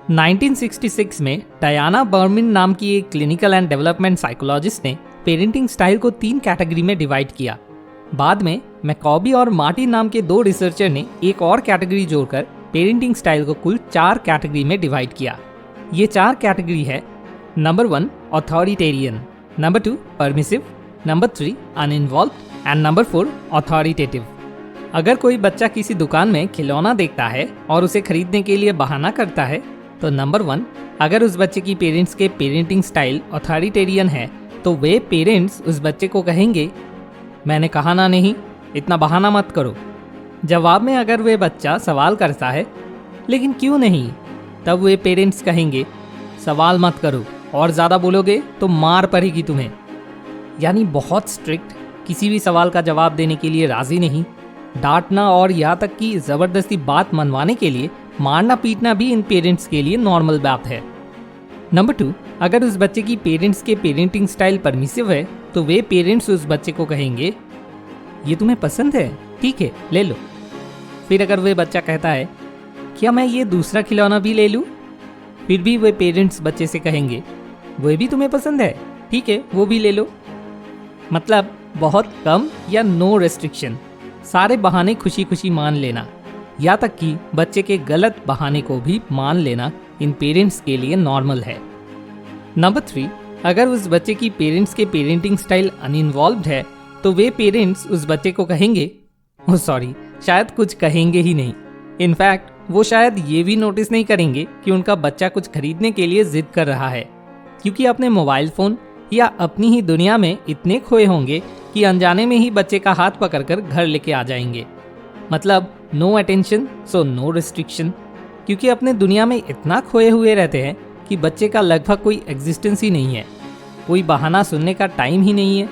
1966 में डायना बर्मिन नाम की एक क्लिनिकल एंड डेवलपमेंट साइकोलॉजिस्ट ने पेरेंटिंग स्टाइल को 3 कैटेगरी में डिवाइड किया। बाद में मैकॉबी और मार्टिन नाम के 2 रिसर्चर ने एक और कैटेगरी जोड़कर पेरेंटिंग स्टाइल को कुल 4 कैटेगरी में डिवाइड किया। ये 4 कैटेगरी है: number 1 authoritarian, number 2 permissive, number 3 uninvolved and number 4 authoritative. अगर कोई बच्चा किसी दुकान में खिलौना देखता है और उसे खरीदने के लिए बहाना करता है तो नंबर 1, अगर उस बच्चे की पेरेंट्स के पेरेंटिंग स्टाइल ऑथोरिटेरियन है तो वे पेरेंट्स उस बच्चे को कहेंगे, मैंने कहा ना नहीं, इतना बहाना मत करो। जवाब में अगर वे बच्चा सवाल करता है, लेकिन क्यों नहीं, तब वे पेरेंट्स कहेंगे, सवाल मत करो और ज़्यादा बोलोगे तो मार पड़ेगी तुम्हें। यानी बहुत स्ट्रिक्ट, किसी भी सवाल का जवाब देने के लिए राज़ी नहीं, डांटना और यहाँ तक कि ज़बरदस्ती बात मनवाने के लिए मारना पीटना भी इन पेरेंट्स के लिए नॉर्मल बात है। नंबर 2, अगर उस बच्चे की पेरेंट्स के पेरेंटिंग स्टाइल परमिसिव है तो वे पेरेंट्स उस बच्चे को कहेंगे, ये तुम्हें पसंद है, ठीक है ले लो। फिर अगर वे बच्चा कहता है, क्या मैं ये दूसरा खिलौना भी ले लूँ, फिर भी वे पेरेंट्स बच्चे से कहेंगे, वो भी तुम्हें पसंद है, ठीक है वो भी ले लो। मतलब बहुत कम या नो रेस्ट्रिक्शन, सारे बहाने खुशी खुशी मान लेना, या तक कि बच्चे के गलत बहाने को भी मान लेना इन पेरेंट्स के लिए नॉर्मल है। नंबर 3, अगर उस बच्चे की पेरेंट्स के पेरेंटिंग स्टाइल अनइन्वॉल्व्ड है तो वे पेरेंट्स उस बच्चे को कहेंगे, शायद कुछ कहेंगे ही नहीं। इनफैक्ट वो शायद ये भी नोटिस नहीं करेंगे कि उनका बच्चा कुछ खरीदने के लिए जिद कर रहा है, क्योंकि अपने मोबाइल फ़ोन या अपनी ही दुनिया में इतने खोए होंगे कि अनजाने में ही बच्चे का हाथ पकड़कर घर लेके आ जाएंगे। मतलब no attention so no restriction, क्योंकि अपने दुनिया में इतना खोए हुए रहते हैं कि बच्चे का लगभग कोई एग्जिस्टेंस ही नहीं है, कोई बहाना सुनने का टाइम ही नहीं है।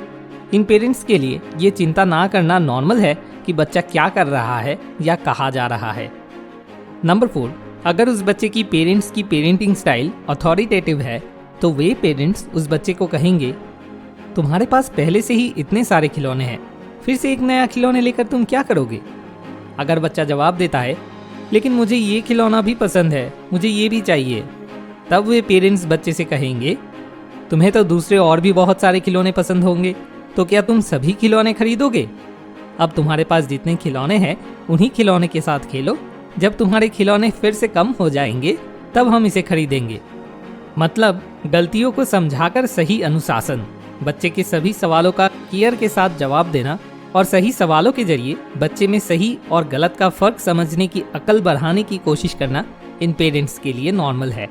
इन पेरेंट्स के लिए ये चिंता ना करना नॉर्मल है कि बच्चा क्या कर रहा है या कहाँ जा रहा है। नंबर 4, अगर उस बच्चे की पेरेंट्स की पेरेंटिंग स्टाइल अथॉरिटेटिव है तो वे पेरेंट्स उस बच्चे को कहेंगे, तुम्हारे पास पहले से ही इतने सारे खिलौने हैं, फिर से एक नया खिलौने लेकर तुम क्या करोगे। अगर बच्चा जवाब देता है, लेकिन मुझे ये खिलौना भी पसंद है, मुझे ये भी चाहिए, तब वे पेरेंट्स बच्चे से कहेंगे, तुम्हें तो दूसरे और भी बहुत सारे खिलौने पसंद होंगे, तो क्या तुम सभी खिलौने खरीदोगे। अब तुम्हारे पास जितने खिलौने हैं उन्हीं खिलौने के साथ खेलो, जब तुम्हारे खिलौने फिर से कम हो जाएंगे तब हम इसे खरीदेंगे। मतलब गलतियों को समझाकर सही अनुशासन, बच्चे के सभी सवालों का केयर के साथ जवाब देना और सही सवालों के जरिए बच्चे में सही और गलत का फर्क समझने की अकल बढ़ाने की कोशिश करना इन पेरेंट्स के लिए नॉर्मल है।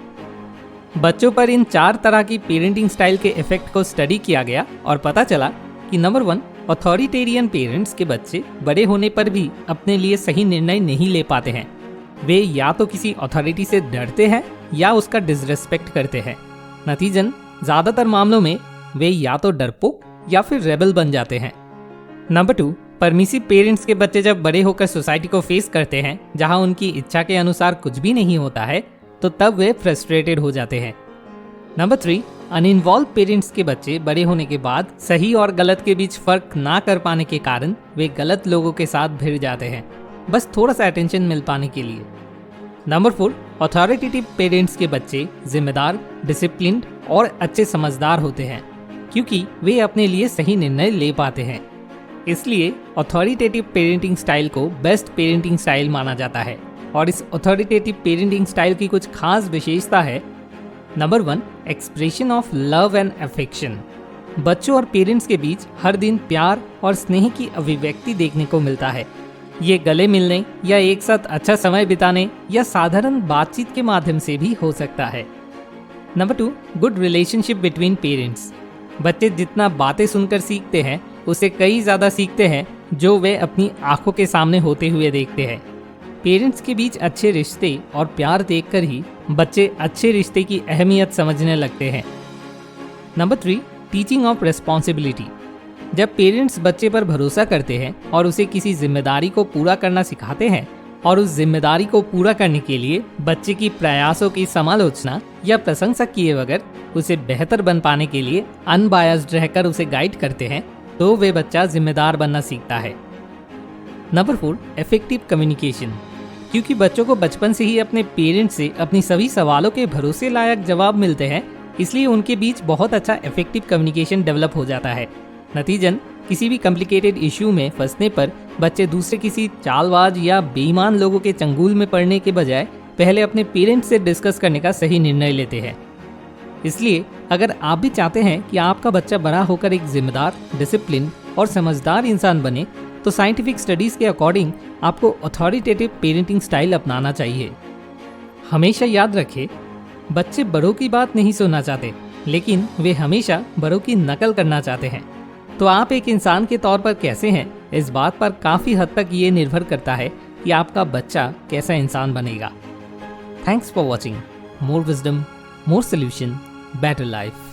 बच्चों पर इन 4 तरह की पेरेंटिंग स्टाइल के इफेक्ट को स्टडी किया गया और पता चला कि नंबर 1, अथॉरिटेरियन पेरेंट्स के बच्चे बड़े होने पर भी अपने लिए सही निर्णय नहीं ले पाते हैं। वे या तो किसी अथॉरिटी से डरते हैं या उसका डिसरेस्पेक्ट करते हैं। नतीजन ज़्यादातर मामलों में वे या तो डरपोक या फिर रेबल बन जाते हैं। नंबर 2, परमिसिव पेरेंट्स के बच्चे जब बड़े होकर सोसाइटी को फेस करते हैं जहां उनकी इच्छा के अनुसार कुछ भी नहीं होता है तो तब वे फ्रस्ट्रेटेड हो जाते हैं। नंबर 3, अनइन्वॉल्व पेरेंट्स के बच्चे बड़े होने के बाद सही और गलत के बीच फर्क ना कर पाने के कारण वे गलत लोगों के साथ भिड़ जाते हैं, बस थोड़ा सा अटेंशन मिल पाने के लिए। नंबर 4, अथॉरिटेटिव पेरेंट्स के बच्चे जिम्मेदार, डिसिप्लिन्ड और अच्छे समझदार होते हैं, क्योंकि वे अपने लिए सही निर्णय ले पाते हैं। इसलिए अथॉरिटेटिव पेरेंटिंग स्टाइल को बेस्ट पेरेंटिंग स्टाइल माना जाता है। और इस अथॉरिटेटिव पेरेंटिंग स्टाइल की कुछ खास विशेषता है। Number 1, expression of love and affection. बच्चों और पेरेंट्स के बीच हर दिन प्यार और स्नेह की अभिव्यक्ति देखने को मिलता है। ये गले मिलने या एक साथ अच्छा समय बिताने या साधारण बातचीत के माध्यम से भी हो सकता है। Number 2, good relationship between parents. बच्चे जितना बातें सुनकर सीखते हैं उसे कई ज़्यादा सीखते हैं जो वे अपनी आंखों के सामने होते हुए देखते हैं। पेरेंट्स के बीच अच्छे रिश्ते और प्यार देखकर ही बच्चे अच्छे रिश्ते की अहमियत समझने लगते हैं। Number 3, teaching of responsibility. जब पेरेंट्स बच्चे पर भरोसा करते हैं और उसे किसी जिम्मेदारी को पूरा करना सिखाते हैं और उस जिम्मेदारी को पूरा करने के लिए बच्चे की प्रयासों की समालोचना या प्रशंसा किए बगैर उसे बेहतर बन पाने के लिए अनबायस्ड रहकर उसे गाइड करते हैं तो वे बच्चा जिम्मेदार बनना सीखता है। Number 4, effective communication. क्योंकि बच्चों को बचपन से ही अपने पेरेंट्स से अपनी सभी सवालों के भरोसे लायक जवाब मिलते हैं, इसलिए उनके बीच बहुत अच्छा इफेक्टिव कम्युनिकेशन डेवलप हो जाता है। नतीजन किसी भी कॉम्प्लिकेटेड इश्यू में फंसने पर बच्चे दूसरे किसी चालबाज या बेईमान लोगों के चंगुल में पड़ने के बजाय पहले अपने पेरेंट्स से डिस्कस करने का सही निर्णय लेते हैं। इसलिए अगर आप भी चाहते हैं कि आपका बच्चा बड़ा होकर एक जिम्मेदार, डिसिप्लिन और समझदार इंसान बने, तो साइंटिफिक स्टडीज के अकॉर्डिंग आपको अथॉरिटेटिव पेरेंटिंग स्टाइल अपनाना चाहिए। हमेशा याद रखें, बच्चे बड़ों की बात नहीं सुनना चाहते, लेकिन वे हमेशा बड़ों की नकल करना चाहते हैं। तो आप एक इंसान के तौर पर कैसे हैं, इस बात पर काफ़ी हद तक ये निर्भर करता है कि आपका बच्चा कैसा इंसान बनेगा। Thanks for watching. More wisdom, more solution, better life.